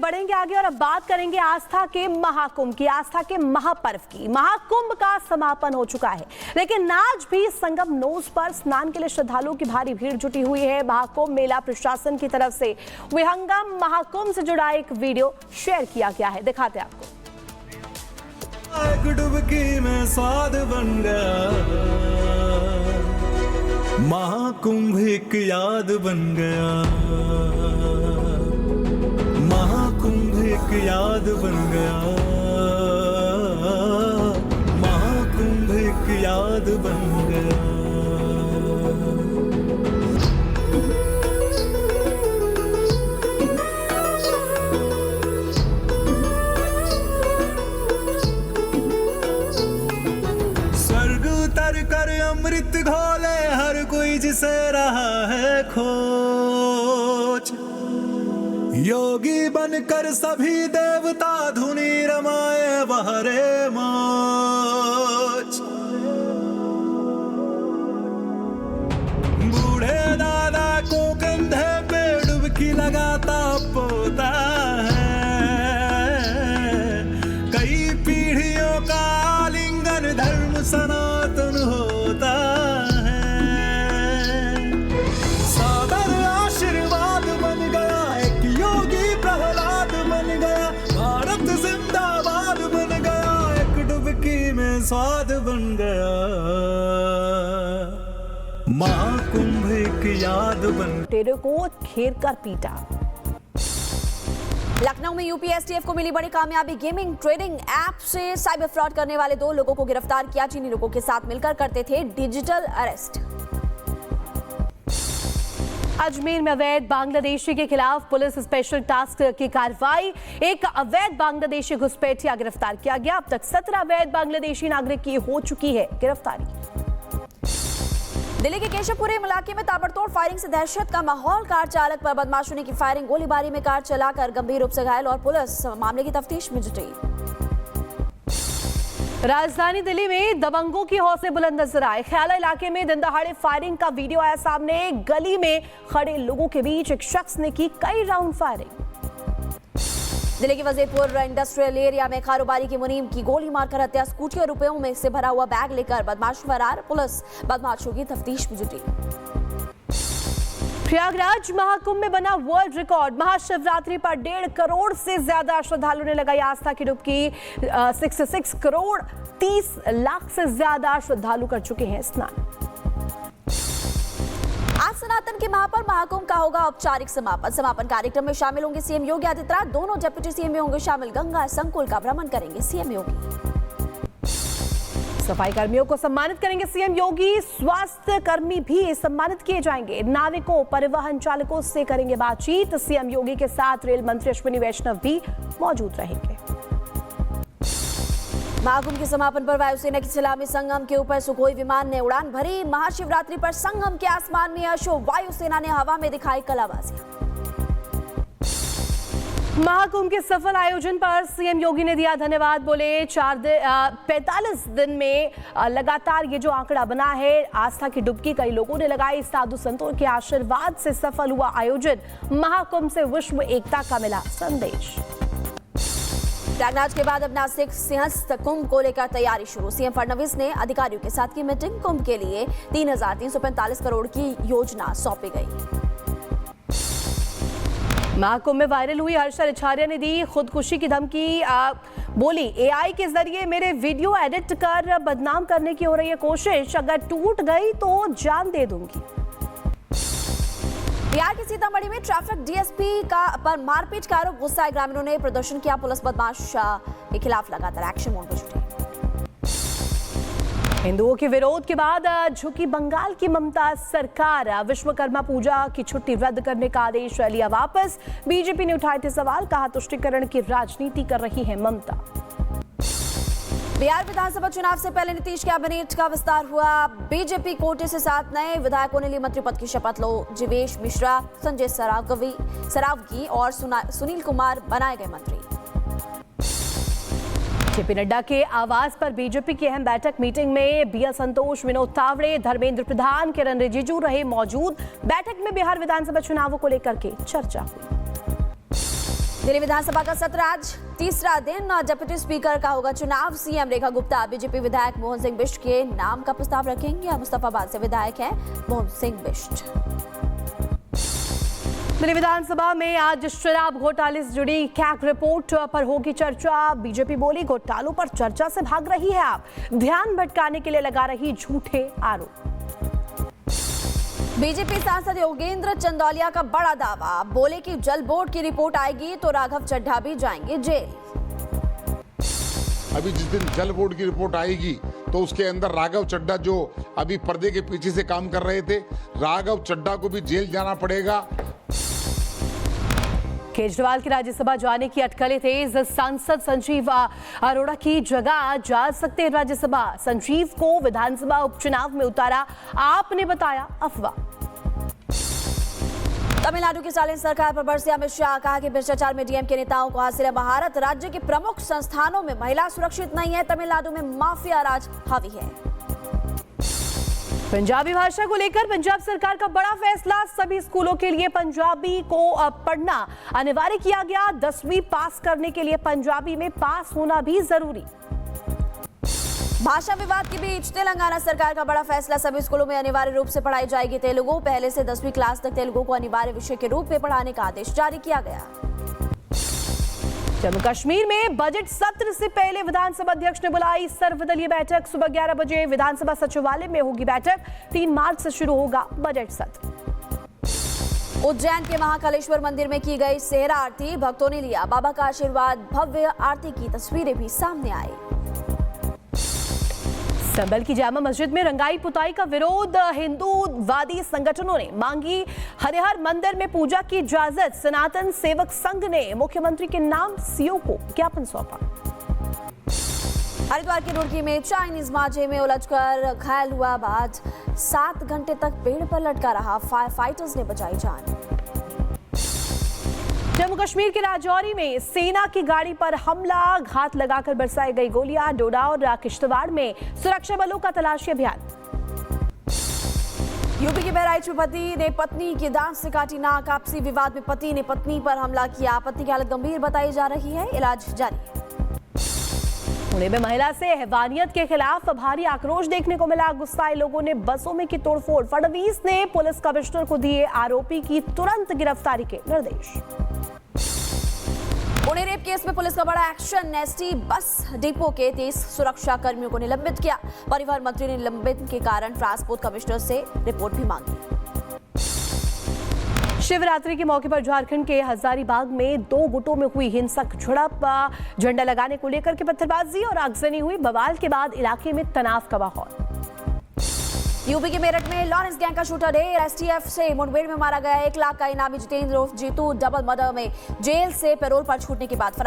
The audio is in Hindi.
बढ़ेंगे आगे और अब बात करेंगे आस्था के महाकुंभ की, आस्था के महापर्व की। महाकुंभ का समापन हो चुका है, लेकिन आज भी संगम नोज पर स्नान के लिए श्रद्धालुओं की भारी भीड़ जुटी हुई है। महाकुंभ मेला प्रशासन की तरफ से विहंगम महाकुंभ से जुड़ा एक वीडियो शेयर किया गया है, दिखाते हैं आपको। एक डुबकी में स्वाद बन गया, महाकुंभ एक याद बन गया, महाकुंभ एक याद बन गया, महाकुंभ एक याद बन गया। स्वर्ग उतर कर अमृत घोले हर कोई जिसे रहा है खोज, योगी बनकर सभी देवता धुनी रमाए बहरे मौज। बूढ़े दादा को कंधे पे डुबकी लगाता पोता है, कई पीढ़ियों का आलिंगन धर्म सनातन होता है। सादर आशीर्वाद बन गया, एक योगी प्रहलाद बन गया, भारत जिंदाबाद बन गया, एक डुबकी में स्वाद बन गया, महाकुंभ एक याद बन। टेढ़े को घेर कर पीटा। लखनऊ में यूपीएसटीएफ को मिली बड़ी कामयाबी, गेमिंग ट्रेडिंग ऐप से साइबर फ्रॉड करने वाले 2 लोगों को गिरफ्तार किया, जिन्हीं लोगों के साथ मिलकर करते थे डिजिटल अरेस्ट। अजमेर में अवैध बांग्लादेशी के खिलाफ पुलिस स्पेशल टास्क की कार्रवाई, एक अवैध बांग्लादेशी घुसपैठिया गिरफ्तार किया गया। अब तक 17 अवैध बांग्लादेशी नागरिक की हो चुकी है गिरफ्तारी। दिल्ली के केशवपुरी इलाके में ताबड़तोड़ फायरिंग से दहशत का माहौल, कार चालक पर बदमाशों ने की फायरिंग, गोलीबारी में कार चलाकर गंभीर रूप से घायल और पुलिस मामले की तफ्तीश में जुटी। राजधानी दिल्ली में दबंगों की हौसले बुलंद नजर आए। ख्याला इलाके में दिन दहाड़े फायरिंग का वीडियो आया सामने। गली में खड़े लोगों के बीच एक शख्स ने की कई राउंड फायरिंग। दिल्ली के वजीरपुर इंडस्ट्रियल एरिया में कारोबारी की मुनीम की गोली मारकर हत्या, स्कूटी और रुपयों में से भरा हुआ बैग लेकर बदमाश फरार, पुलिस बदमाशों की तफ्तीश में जुटी। प्रयागराज महाकुंभ में बना वर्ल्ड रिकॉर्ड, महाशिवरात्रि पर 1.5 करोड़ से ज्यादा श्रद्धालुओं ने लगाई आस्था की डुबकी। 66 करोड़ 30 लाख से ज्यादा श्रद्धालु कर चुके हैं स्नान। आज सनातन के महापर्व महाकुंभ का होगा औपचारिक समापन। समापन कार्यक्रम में शामिल होंगे सीएम योगी आदित्यनाथ, दोनों डिप्टी सीएम होंगे शामिल। गंगा संकुल का भ्रमण करेंगे सीएम योगी। सफाई कर्मियों को सम्मानित करेंगे सीएम योगी, स्वास्थ्य कर्मी भी सम्मानित किए जाएंगे। नाविकों, परिवहन चालकों से करेंगे बातचीत। सीएम योगी के साथ रेल मंत्री अश्विनी वैष्णव भी मौजूद रहेंगे। महाकुंभ के समापन पर वायुसेना की सलामी, संगम के ऊपर सुखोई विमान ने उड़ान भरी। महाशिवरात्रि पर संगम के आसमान में अशो, वायुसेना ने हवा में दिखाई कलाबाजियां। महाकुंभ के सफल आयोजन पर सीएम योगी ने दिया धन्यवाद, बोले 45 दिन में लगातार ये जो आंकड़ा बना है, आस्था की डुबकी कई लोगों ने लगाई। साधु संतों के आशीर्वाद से सफल हुआ आयोजन, महाकुंभ से विश्व एकता का मिला संदेश। प्रयागराज के बाद अब नासिक सिंहस्थ कुंभ को लेकर तैयारी शुरू। सीएम फडणवीस ने अधिकारियों के साथ की मीटिंग, कुंभ के लिए 3,345 करोड़ की योजना सौंपी गई। महाकुंभ में वायरल हुई हर्षा रिछारिया ने दी खुदकुशी की धमकी, बोली एआई के जरिए मेरे वीडियो एडिट कर बदनाम करने की हो रही है कोशिश, अगर टूट गई तो जान दे दूंगी। बिहार के सीतामढ़ी में ट्रैफिक डीएसपी पर मारपीट का आरोप, गुस्साए ग्रामीणों ने प्रदर्शन किया, पुलिस बदमाश के खिलाफ लगातार एक्शन मोड में जुटी। हिंदुओं के विरोध के बाद झुकी बंगाल की ममता सरकार, विश्वकर्मा पूजा की छुट्टी रद्द करने का आदेश लिया वापस। बीजेपी ने उठाए थे सवाल, कहा तुष्टीकरण की राजनीति कर रही है ममता। बिहार विधानसभा चुनाव से पहले नीतीश कैबिनेट का विस्तार हुआ। बीजेपी कोटे से 7 नए विधायकों ने ली मंत्री पद की शपथ। लो जीवेश मिश्रा, संजय सरावगी और सुनील कुमार बनाए गए मंत्री। जेपी नड्डा के आवास पर बीजेपी की अहम बैठक मीटिंग में बीएल संतोष, विनोद तावड़े, धर्मेंद्र प्रधान, किरण रिजिजू रहे मौजूद। बैठक में बिहार विधानसभा चुनावों को लेकर के चर्चा हुई। दिल्ली विधानसभा का सत्र आज तीसरा दिन और डिप्टी स्पीकर का होगा चुनाव। सीएम रेखा गुप्ता बीजेपी विधायक मोहन सिंह बिष्ट के नाम का प्रस्ताव रखेंगे। मुस्तफाबाद से विधायक हैं मोहन सिंह बिष्ट। दिल्ली विधानसभा में आज शराब घोटाले से जुड़ी कैग रिपोर्ट पर होगी चर्चा। बीजेपी बोली घोटालों पर चर्चा से भाग रही है, आप ध्यान भटकाने के लिए लगा रही झूठे आरोप। बीजेपी सांसद योगेंद्र चंदौलिया का बड़ा दावा, बोले कि जल बोर्ड की रिपोर्ट आएगी तो राघव चड्ढा भी जाएंगे जेल। अभी जिस दिन जल बोर्ड की रिपोर्ट आएगी तो उसके अंदर राघव चड्ढा जो अभी पर्दे के पीछे से काम कर रहे थे, राघव चड्ढा को भी जेल जाना पड़ेगा। केजरीवाल की राज्यसभा जाने की अटकलें तेज। सांसद संजीव अरोड़ा की जगह जा सकते हैं राज्यसभा। संजीव को विधानसभा उपचुनाव में उतारा, आपने बताया अफवाह। तमिलनाडु की स्टालिन सरकार पर बरसे अमित शाह, कहा कि भ्रष्टाचार में डीएम के नेताओं को हासिल है महारत। राज्य के प्रमुख संस्थानों में महिला सुरक्षित नहीं है, तमिलनाडु में माफिया राज हावी है। पंजाबी भाषा को लेकर पंजाब सरकार का बड़ा फैसला, सभी स्कूलों के लिए पंजाबी को पढ़ना अनिवार्य किया गया। 10वीं पास करने के लिए पंजाबी में पास होना भी जरूरी। भाषा विवाद के बीच तेलंगाना सरकार का बड़ा फैसला, सभी स्कूलों में अनिवार्य रूप से पढ़ाई जाएगी तेलुगु। पहले से 10वीं क्लास तक तेलुगु को अनिवार्य विषय के रूप में पढ़ाने का आदेश जारी किया गया। जम्मू कश्मीर में बजट सत्र से पहले विधानसभा अध्यक्ष ने बुलाई सर्वदलीय बैठक। सुबह 11 बजे विधानसभा सचिवालय में होगी बैठक। 3 मार्च से शुरू होगा बजट सत्र। उज्जैन के महाकालेश्वर मंदिर में की गई सेहरा आरती, भक्तों ने लिया बाबा का आशीर्वाद। भव्य आरती की तस्वीरें भी सामने आई। संभल की जामा मस्जिद में रंगाई पुताई का विरोध, हिंदूवादी संगठनों ने मांगी हरिहर मंदिर में पूजा की इजाजत। सनातन सेवक संघ ने मुख्यमंत्री के नाम सीओ को ज्ञापन सौंपा। हरिद्वार की रुड़की में चाइनीज मांझे में उलझकर घायल हुआ बाज, 7 घंटे तक पेड़ पर लटका रहा, फायर फाइटर्स ने बचाई जान। जम्मू कश्मीर के राजौरी में सेना की गाड़ी पर हमला, घात लगाकर बरसाई गई गोलियां। डोडा और किश्तवाड़ में सुरक्षा बलों का तलाशी अभियान। यूपी के बहराइच में पति ने पत्नी की दांत से काटी नाक, आपसी विवाद में पति ने पत्नी पर हमला किया। पत्नी की हालत गंभीर बताई जा रही है, इलाज जारी। पुणे में महिला से हैवानियत के खिलाफ भारी आक्रोश देखने को मिला। गुस्साए लोगों ने बसों में की तोड़फोड़। फडणवीस ने पुलिस कमिश्नर को दिए आरोपी की तुरंत गिरफ्तारी के निर्देश। पुणे रेप केस में पुलिस का बड़ा एक्शन, एसटी बस डिपो के 30 सुरक्षा कर्मियों को निलंबित किया। परिवहन मंत्री ने निलंबन के कारण ट्रांसपोर्ट कमिश्नर से रिपोर्ट भी मांगी। शिवरात्रि के मौके पर झारखंड के हजारीबाग में 2 गुटों में हुई हिंसक झड़प। झंडा लगाने को लेकर के पत्थरबाजी और आगजनी हुई। बवाल के बाद इलाके में तनाव का माहौल। यूपी के मेरठ में लॉरेंस गैंग का शूटर ढेर, एसटीएफ से मुठभेड़ में मारा गया। 1 लाख का इनामी जितेंद्र उर्फ जीतू डबल मर्डर में जेल से पैरोल पर छूटने के बाद फरार।